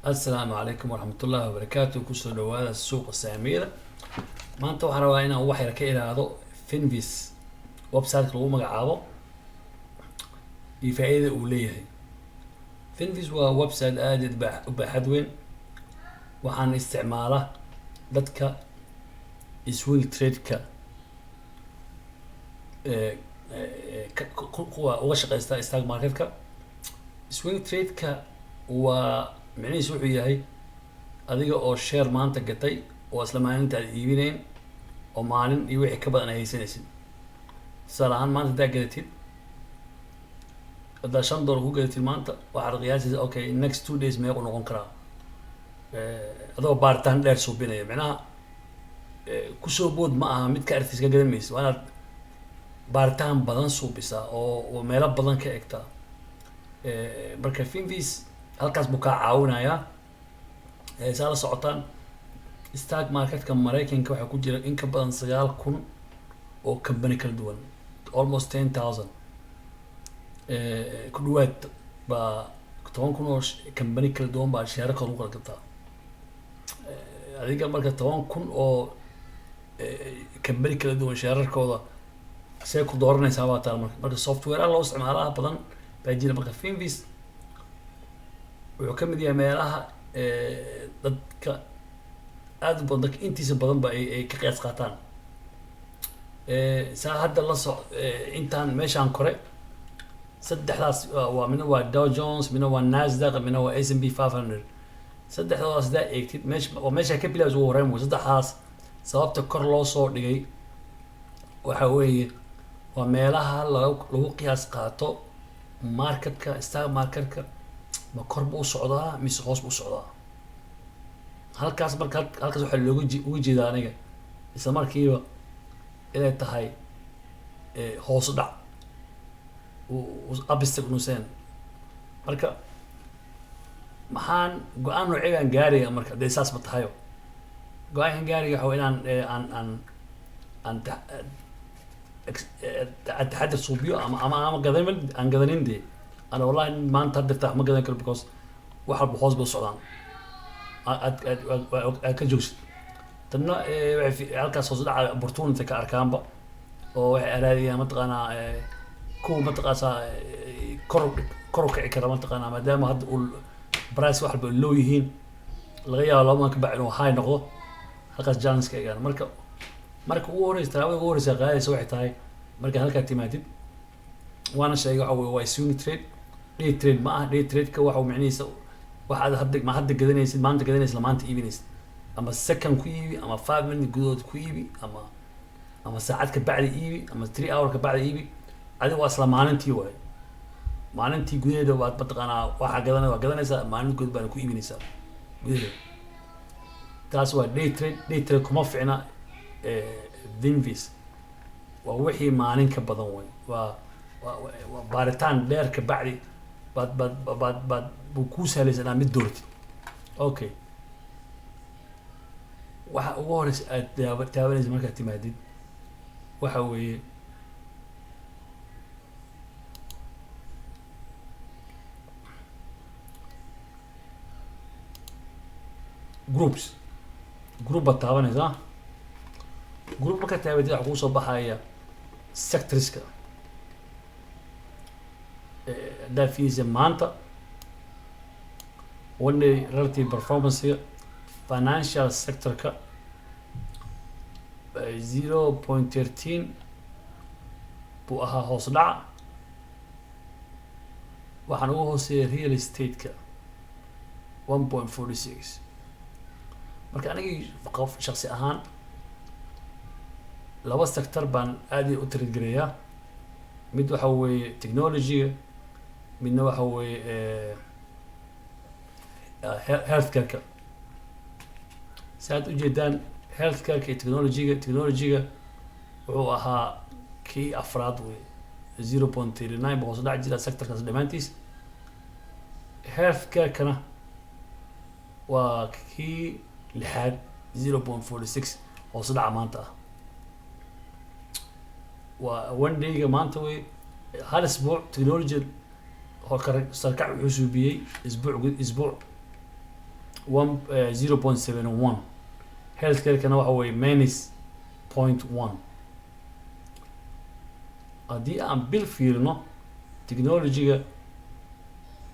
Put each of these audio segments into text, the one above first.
السلام عليكم ورحمة الله وبركاته كسر دوادا السوق السامية ما أنت وحنا وين وحي ركيل هذا فينفيس ويب سايت لو مقعابه يفائدة أوليه فينفيس هو ويب سايت آدي بحدوين وحن استعماله dadka swing trade-ka kuwa uga shaqeysta stock market-ka swing trade-ka waa macnihiisu wuxuu yahay adiga oo share maanta gatay oo isla maalinta aad iibinayn oo maalin iyo wixii ka badan ay haysanaysid tusaale ahaan maanta haddaad gadatid haddaad $5 ku gadatid maanta waxaad qiyaasaysa okay next 2 days meequu noqon karaa adoo baaritaan dheer suubinaya macnaha kusoo bood ma aha mid ka aragtis ka gadan maysa waa inaad baaritaan badan suubisaa oo meelo badan ka egtaa marka finvis halkaas buu kaa caawinayaa saa la socotaan stock marketka maraykanka waxaa ku jira in ka badan 9,000 oo company kala duwan almost 10,000 ku dhawaad baa 10,000 oo company kala duwan baa shareerkooda u kala gataa adiga marka 10,000 oo company kala duwan shareerkooda see ku dooranaysaa baa taal marka software loo isticmaalaha badan baa jira marka finvis wuxuu ka mid yahay meelaha dadka aad u badan dadka intiisa badan ba ay ka qiyaas qaataan saa hadda la soc intaan meeshaan kore saddexdaas waa midna waa Dow Jones midna waa Nasdaq midna waa S&P 500 saddexdaas haddaa eegtid meesha ka bilaabs ugu horeyn saddexdaas sababta kor loo soo dhigay waxa weeye waa meelaha lagu qiyaas qaato marketka stock marketka ma kor buu socdaa mise hoos buu socdaa halkaas marka halkaas waxa looga uga jeedaa aniga isla markiiba inay tahay hoos u dhac abistig nuseen marka maxaan go-aan nooceegaan gaaraya marka hadday saas ma tahayo go-aankan gaariga waxa inaan aan taxadir suubiyo ama gadan aan gadanin dee أنا والله ما أنت هدرت ما قدرت أكل بكوس واحد بخوص بالصعدان كجوش تنا في عالك صوص على برتون تك أركان بق أو هذه منطقة كو منطقة كروك كرا منطقة ما دام هاد قول برايس واحد بلو يهين الغيا لو ما كبع إنه هاي نقطة هالك جانس كيان مرك ووريس ترى ووريس غاية سوي تاي مرك هالك اعتمادي وأنا شيء هو swing trade day trade ما day trade كواحد معنيسه واحد هدك ما هدك قدنيس ما أنت قدنيس لما أنت إيبنيس أما السكن كويبي أما 5 minute جدود كويبي أما ساعات كبعد إيبي أما 3 hour كبعد إيبي هذا واصل ما أنتي واي ما أنتي جدود وبعد بتقنا واحد قدنيس ما أنت جدود بنكو إيبنيس جدود تاسوا day trade كم فينا فينفيس ووحي ما أنك بدون واي baaritaan dheer ka bacdi baad buu kuu sahlaysanaa mid doortid okay waxa ugu horeysa aad taabanaysa markaad timaadid waxa weeye group baad taabanaysaa group markaad taabatid waxa kuu soo baxaya sectorska ده في زمانته واللي relative performance financial sector ك 0.13 بو أها هوس دع وحنا هوسي real estate ك 1.46 marka aniga qof shakhsi ahaan laba sector baan aad u tirigeliyaa mid waxa weeye technology midna waxa weeye healthcare saad u jeedaan healthcare iyo technology-ga wuxuu ahaa kii afraad wey 0.39 boqol saddex jira sectorkaas dhammaantiis healthcare-kana waa kii lixaad 0.46 oo saddex maanta ah one day maanta way hal اسبوع تكنولوجيا هو سركع وحسوبيي اسبوع 0.71. healthcare-kana waxa weeye -0.1. haddii aan bil fiirino technology-ga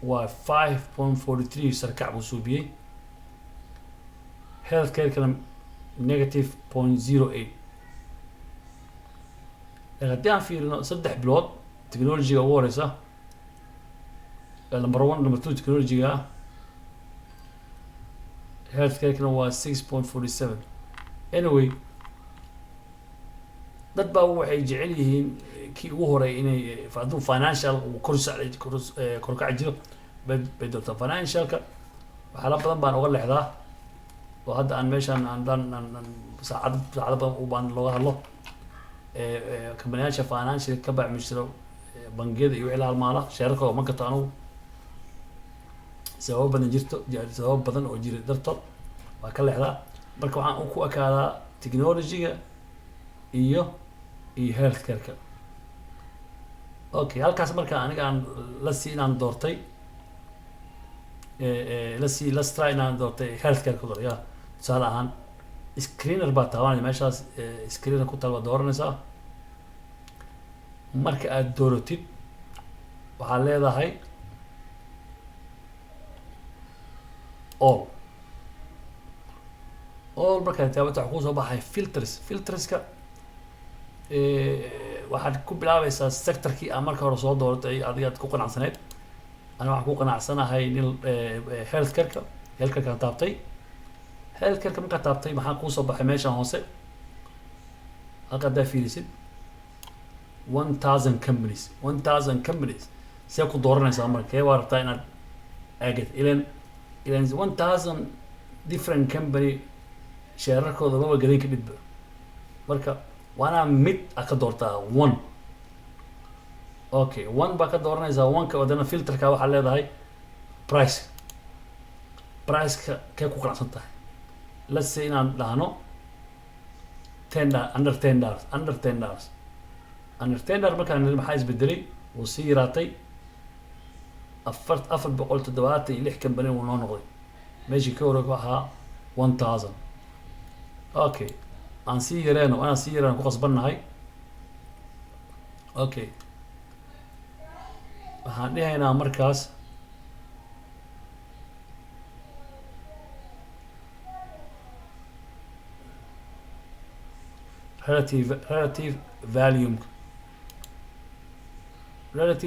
waa 5.43 sarkac buu suubiyey, healthcare-kana -0.08. haddii aan fiirino 3 bilood technology-ga ugu horeysa number 1 number 2 technology-ga ah, healthcare-kana waa 6.47. anyway dad baa waxay jecel yihiin kii ugu horeey inay hadduu financial uu korkaci jiro bay doortaa. financialka waxyaala badan baan uga leexdaa oo hadda aan meeshaan saacado badan u baan looga hadlo. kambaniyyaasha financial ka bacmishiro bangiyada iyo wixii la halmaala sheerarkooda ma gato anugu sababo badan oo jira dartood waa ka leexdaa. marka waxaan ku ekaadaa technology-ga iyo healthcare-ka. okay, halkaas marka aniga aan inaan doortay let's try inaan doortay healthcare-ka doortay. ya tusaale ahaan screener baa taabanaya meeshaas, screener ku taal waa dooranaysaa. marka aad dooratid waxaad leedahay all markaad taabata waxa kusoo baxay filterska waxaad ku bilaabaysaa sectorkii aan marka hore soo dooratay adigaad ku qanacsaneyd. aniga waxaan ku qanacsanahay healthcare-ka taabtay. healthcare-ka markaad taabtay maxaa kuusoo baxay meeshaan hoose halka haddaa fiirisid 1000 companies see ku dooranaysaa marka kee waa rabtaa inaad aagad ilan 1000 different company sheerarkooda maba gadan ka dhidba. marka waana mid a ka doortaa one. okay, one baa ka dooranaysaa. one-ka wadana filterka waxaa leedahay priceka kee ku qanacsan tahay. let's say inaan dhahno under $10 markaan maxaa isbedelay wuu sii yaraatay 476 company wuu noo noqday meeshii ka hore ku ahaa 1000. okay, aan sii yareeno ku qasbannahay. okay, waxaan dhihaynaa markaas relative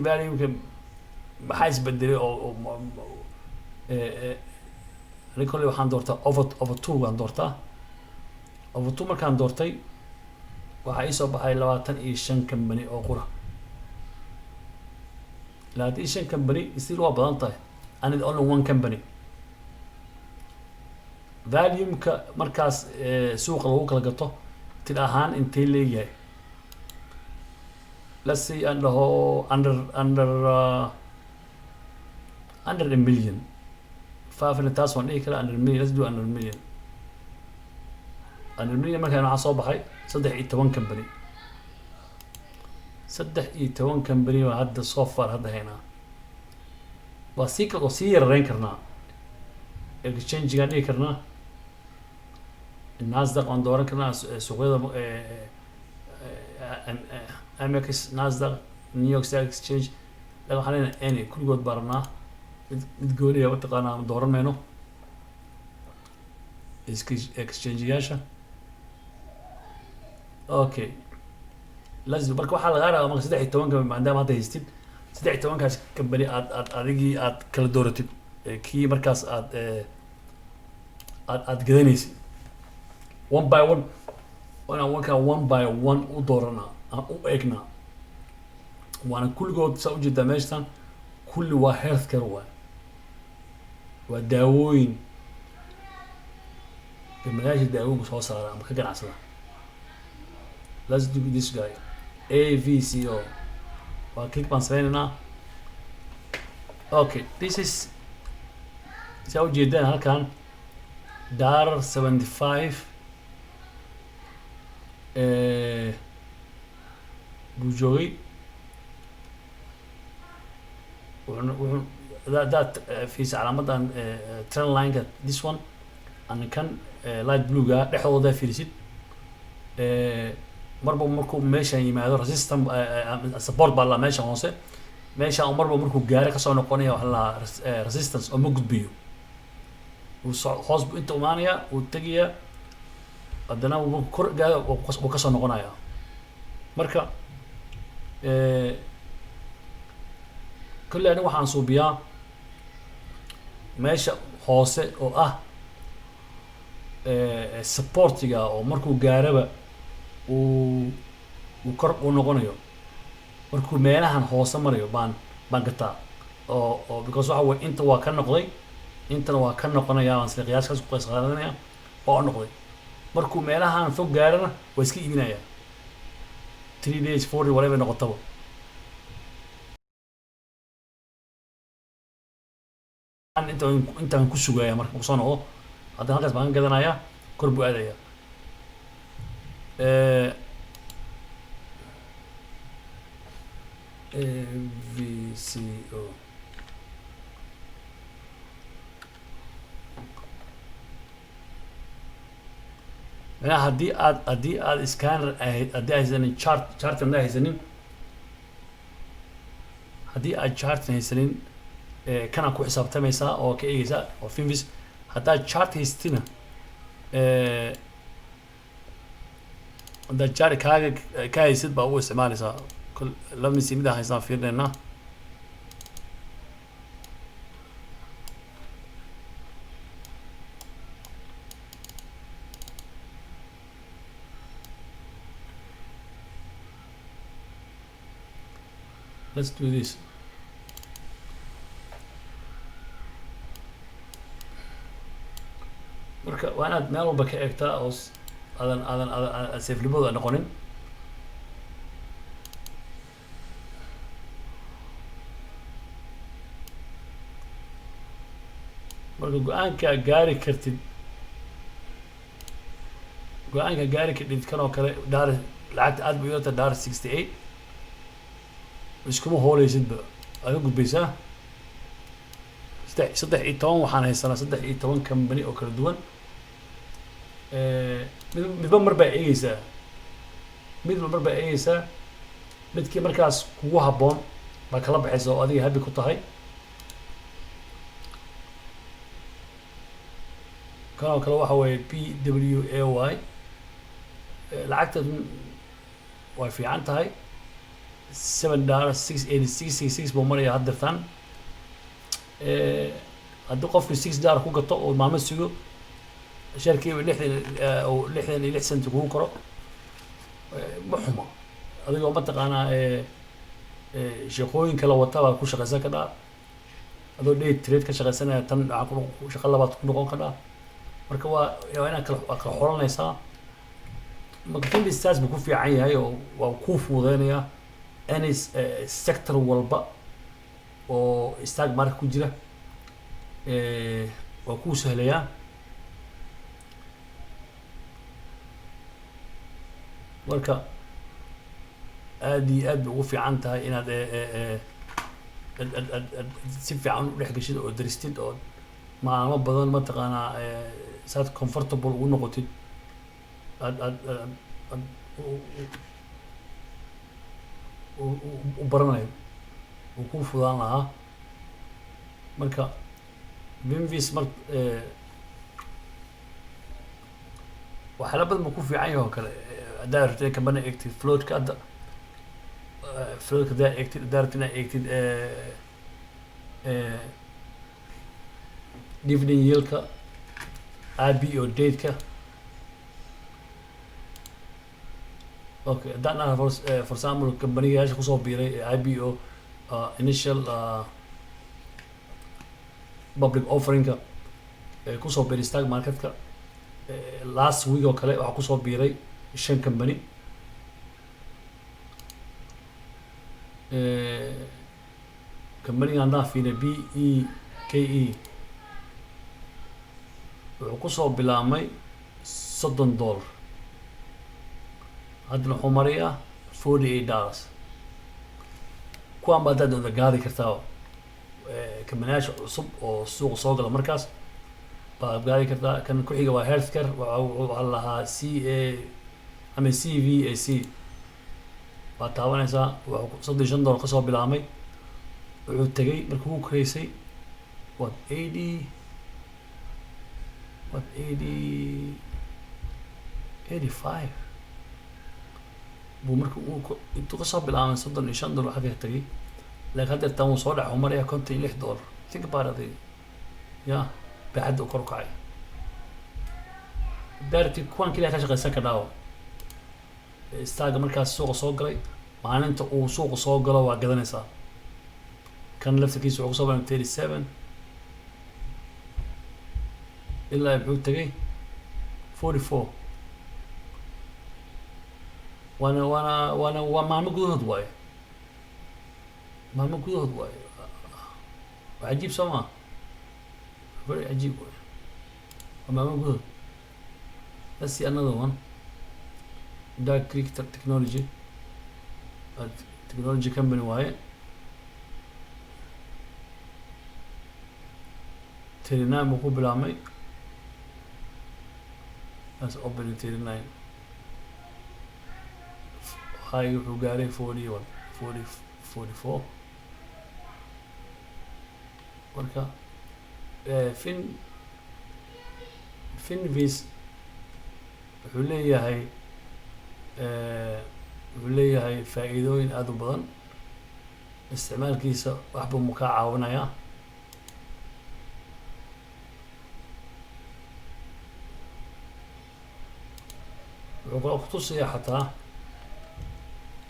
value-ka maxaa isbedelay oo aniga kolley waxaan doortaa over 2 baan doortaa. over 2 markaan doortay waxaa iisoo baxay 25 company oo qura. 25 company still waa badan tahay. I need only one company. value-ka markaas suuqa lagu kala gato tid ahaan intee leeyahay. let's say aan dhaho under a million. 500,000 waan dhihi karaa under a million. let's do under a million. under a million markaan waxaa soo baxay 13 company. 13 company waa hadda so far hadda haynaa. waa sii yareyn karnaa. exchange-gaan dhigi karnaa. nasdaq waan dooran karnaa suuqyada amex, nasdaq, new york stock exchange. waxaan leenahay any kulligood baa rabnaa mid gooniya mataqaanaa dooran mayno exchange-yaasha. okay, marka waxaa lagaa rabaa marka 13 maadaama hadda haystid 13kaas company aad kala dooratid kii markaas aad gadanaysid one by one. waana one by one u dooranaa aan u eegnaa. waana kulligood saa ujeedaa meeshaan kulli waa healthcare waa daawooyin. gamadayaasha daawooyinka soo saara ama ka ganacsada. let's do this guy AVCO. waa click baan sameynaynaa. okay, this is saa ujeedaan halkan $75 buu joogay. that fiisa calaamadan trend line-ka this one and kan light blue-ga dhexdooda fiirisid marba markuu meeshan yimaado resistant support baa la meeshan hoose meeshan marba markuu gaari kasoo noqonaya waxa la resistance oo ma gudbiyo uu hoos buu inta umaanaya uu tegiya haddana uu kor gaado uu kasoo noqonaya marka kolley aniga waxaan suubiyaa meesha hoose oo ah supportiga oo markuu gaaraba uu kor u noqonayo markuu meelahan hoose marayo baan gataa oo because waxa weye inta waa ka noqday intana waa ka noqonaya aan sida qiyaaskaas ku qiyaas qaadanaya oo noqday markuu meelahan fog gaarana waa iska iibinaya 3 days 4 whatever noqotaba intaan ku sugaya marka uu soo noqdo haddana halkaas baan ka gadanaya kor buu aadaya VCO manaa haddii aad scanner ahayd haddii haysanin chartan da haysanin haddii aad chartan haysanin kana ku xisaabtamaysaa oo ka eegeysaa oo finvis haddaad chart haystina haddaad chart kaaga ka haysid baa u isticmaalaysaa lamisi midaan haystaan fiirinayna let's do this marka waa inaad meel walba ka eegtaa oo aadan saflibooda noqonin marka go-aanka gaari kartid kan oo kale daar lacagta aad bay uyarta daar 68 iskuma hooleysidba aad ka gudbaysaa 13 waxaan haysanaa 13 company oo kala duwan midba mar baa eegeysaa midkii markaas kugu habboon baa kala baxaysa oo adiga happy ku tahay kan oo kale waxa weeye PWAY lacagta way fiican tahay $7.686 buu maraya haddeertaan haddii qofkii $6 ku gato oo maalmo sugo sharkiiba 66 cent kugu koro ma xumo adigoo mataqaanaa shaqooyin kala wata baad ku shaqaysan kadhaa adoo day trade ka shaqaysanaya tan shaqo labaad ku noqon kadhaa marka waa inaad kala xoranaysaa marka finvistaas buu ku fiican yahay oo waa kuu fududeynaya any sector walba oo stock market ku jira waa kuu sahlayaa marka aad iyo aad bay ugu fiican tahay inaad si fiican u dhex gashid oo daristid oo maalmo badan mataqaanaa saad comfortable ugu noqotid u baranayo uu ku fudaan lahaa marka Vinvis waxyaala badan buu ku fiican yahay oo kale haddaa rabtid company eegtid floatka hadda floatka haddaa eegtid haddaa rabtid inaad eegtid dividend yield-ka IPO date-ka okay haddaan dhaha for example companiyaasha kusoo biiray IPO initial public offering-ka kusoo biiray stock market-ka last week oo kale waxaa kusoo biiray 5 company company haddaan fiiriyo BEKE wuxuu kusoo bilaabmay $30 haddana wuxuu marayaa $48 kuwaan ba haddaad wada gaadi kartaa كمناش cusub oo suuqa soo gala markaas baad gaari kartaa. kan ku xiga waa healthcare waxaa la lahaa ama CVAC baad taabanaysaa. wuxuu $35 kasoo bilaabmay wuxuu tegay markii ugu koreysay what 80 85 buu markii intuu kasoo bilaabmay $35 xagga tegay. laakiin hadda tan uu soo dhaco maraya $56. think about it ya baaxadda u kor u kacay. daarti kuwan kaliya ka shaqaysan ka dhaawo istaaga markaas suuqa soo galay maalinta uu suuqa soo galo waa gadanaysaa. kan laftigiisa wuxuu kusoo bilaabmay 37 ilaa wuxuu tegay 44. waa maalmo gudahood waaye. maalmo gudahood waaye. waa cajiib soo maa very cajiib waaye. waa maalmo gudahood. let's see another one. Dark Creek Technology technology company waaye. 39 buu ku bilaabmay. that's opening 39. high wuxuu gaaray 41 44. marka Finviz wuxuu leeyahay faa'iidooyin aad u badan. isticmaalkiisa wax buu mu kaa caawinayaa. wuxuu kaloo kutusayaa xataa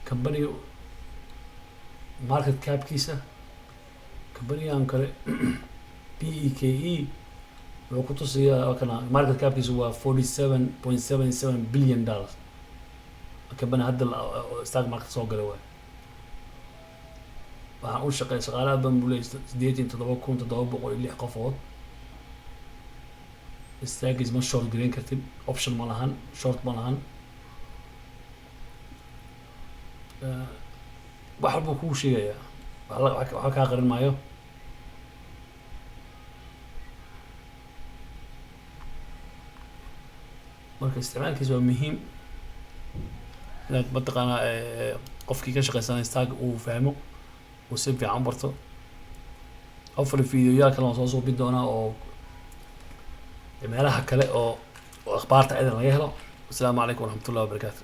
company market capkiisa. companygan kale PEKE wuxuu kutusayaa kana market capkiisa waa $47.77 billion. company hadda stock market soo galay waay. waxaan u shaqeeyay shaqaalaha badan buu leeyahay 87,706 qofood. staagiis ma short gareyn kartid. option ma lahan, short ma lahan. wax walbuu kuu sheegayaa. waxa kaa qarin maayo. marka isticmaalkiisa waa muhiim inaad mataqaanaa qofkii ka shaqeysanaya stock uu fahmo uu si fiican u barto. hopefully videoyaal kale waan soo suubi doonaa oo meelaha kale oo akhbaarta aydan laga helo. asalaamu calaykum waraxmatullahi wabarakaatu.